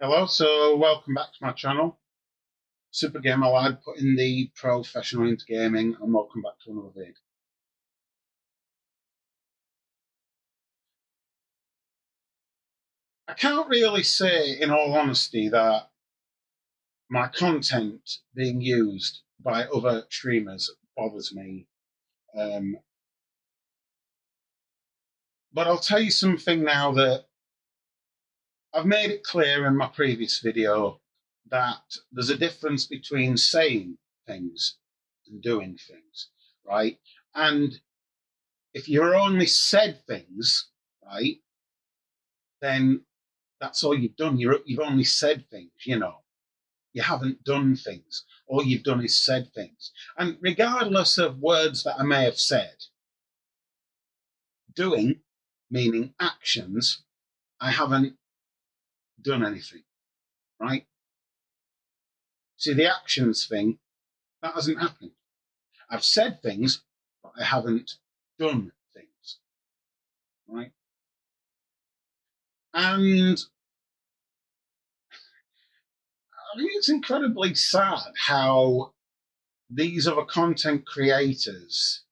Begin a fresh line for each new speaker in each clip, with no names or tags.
Hello, so welcome back to my channel. Super Gamer Lad putting the professional into gaming, and welcome back to another vid. I can't really say, in all honesty, that my content being used by other streamers bothers me. But I'll tell you something now that I've made it clear in my previous video that there's a difference between saying things and doing things, right? And if you're only said things, right, then that's all you've done. You've only said things, You haven't done things. All you've done is said things. And regardless of words that I may have said, doing, meaning actions, I haven't done anything, right? See, the actions thing, that hasn't happened. I've said things, but I haven't done things, right? And I think it's incredibly sad how these other content creators,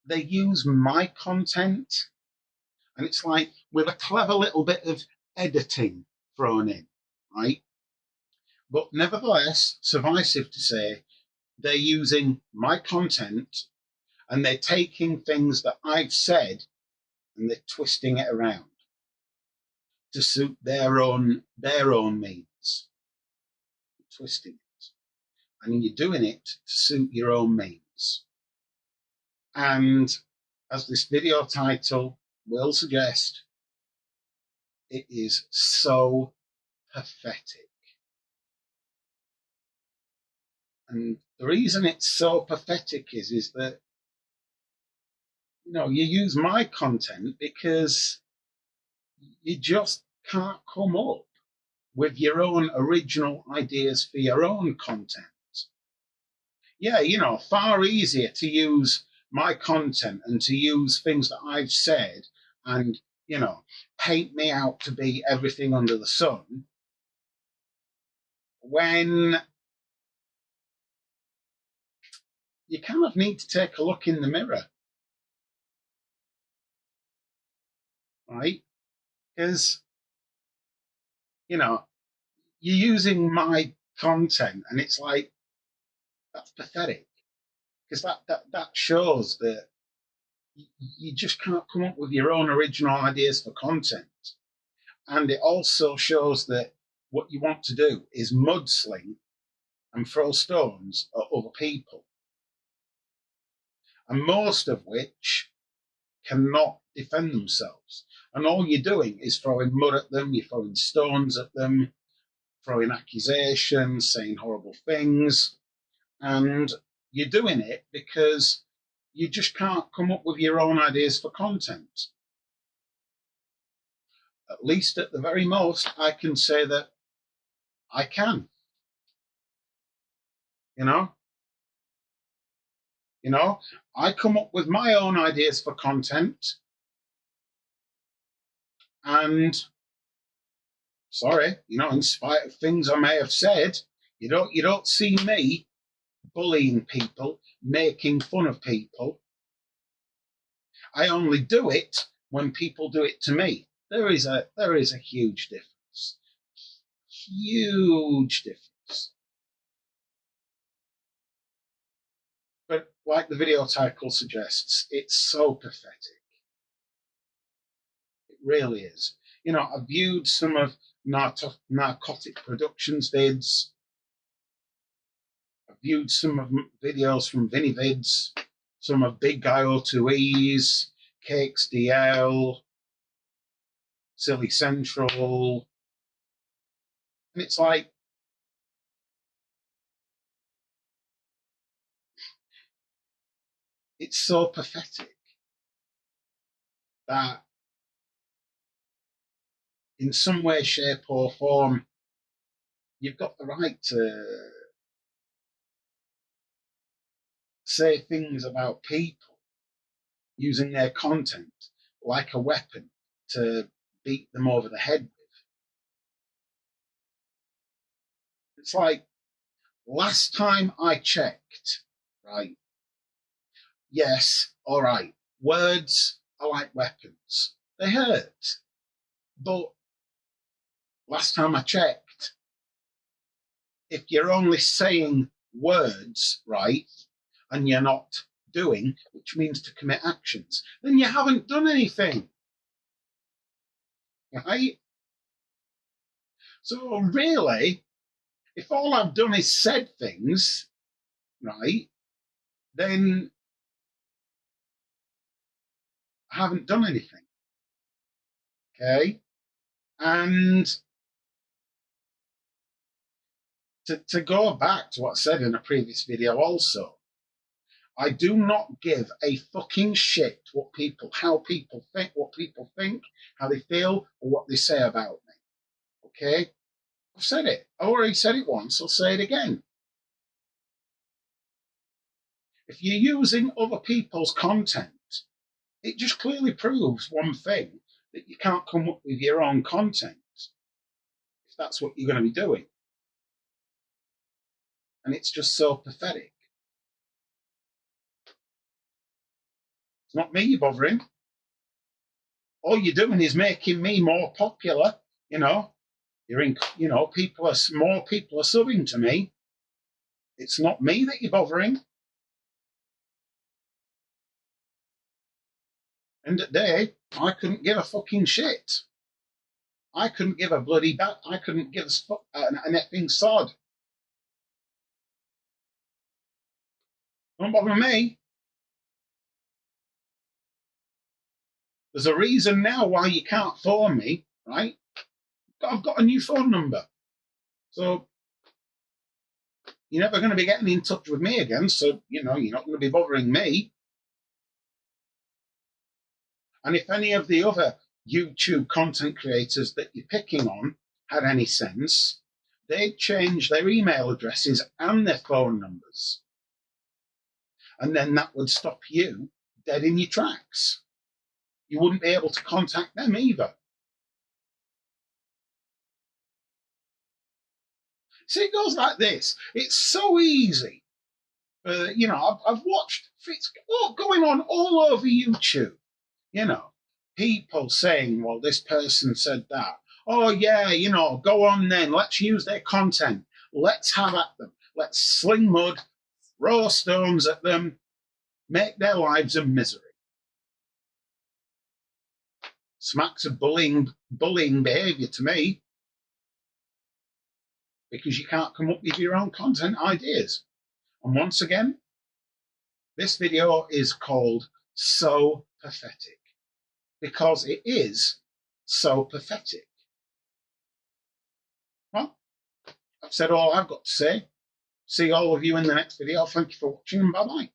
they use my content, and it's like with a clever little bit of editing thrown in, right? But nevertheless, suffice it to say, they're using my content and they're taking things that I've said and they're twisting it around to suit their own means. Twisting it. And you're doing it to suit your own means. And as this video title will suggest, it is so pathetic. And the reason it's so pathetic is that, you use my content because you just can't come up with your own original ideas for your own content. Yeah, far easier to use my content and to use things that I've said and, paint me out to be everything under the sun when you kind of need to take a look in the mirror, right? Because, you're using my content and it's like, that's pathetic. Because that shows that you just can't come up with your own original ideas for content. And it also shows that what you want to do is mudsling and throw stones at other people, and most of which cannot defend themselves. And all you're doing is throwing mud at them, you're throwing stones at them, throwing accusations, saying horrible things, and you're doing it because you just can't come up with your own ideas for content. At least at the very most, I can say that I can. You know, I come up with my own ideas for content, and sorry, in spite of things I may have said, you don't see me bullying people, making fun of people. I only do it when people do it to me. There is a huge difference. Huge difference. But like the video title suggests, it's so pathetic. It really is. I viewed some of Narcotic Productions vids. I viewed some of videos from Vinny Vids, some of Big Guy O2E's, Cakes DL, Silly Central. And it's like, it's so pathetic that in some way, shape, or form, you've got the right to say things about people using their content like a weapon to beat them over the head with. It's like, last time I checked, right? Yes, all right. Words are like weapons. They hurt. But last time I checked, if you're only saying words, right, and you're not doing, which means to commit actions, then you haven't done anything, right? So really, if all I've done is said things, right, then I haven't done anything, okay? And to go back to what I said in a previous video also, I do not give a fucking shit how people think, how they feel, or what they say about me. Okay? I've said it. I already said it once, I'll say it again. If you're using other people's content, it just clearly proves one thing, that you can't come up with your own content if that's what you're going to be doing. And it's just so pathetic. It's not me you're bothering. All you're doing is making me more popular, you know. More people are subbing to me. It's not me that you're bothering. End of the day, I couldn't give a fucking shit. I couldn't give a bloody bat. I couldn't give an effing sod. Don't bother me. There's a reason now why you can't phone me, right? I've got a new phone number. So you're never going to be getting in touch with me again. So, you're not going to be bothering me. And if any of the other YouTube content creators that you're picking on had any sense, they'd change their email addresses and their phone numbers. And then that would stop you dead in your tracks. You wouldn't be able to contact them either. See, it goes like this. It's so easy. I've watched, it's going on all over YouTube. People saying, well, this person said that. Oh, yeah, go on then. Let's use their content. Let's have at them. Let's sling mud, throw stones at them, make their lives a misery. Smacks of bullying behaviour to me, because you can't come up with your own content ideas. And once again, this video is called So Pathetic, because it is so pathetic. Well, I've said all I've got to say. See all of you in the next video. Thank you for watching, and bye-bye.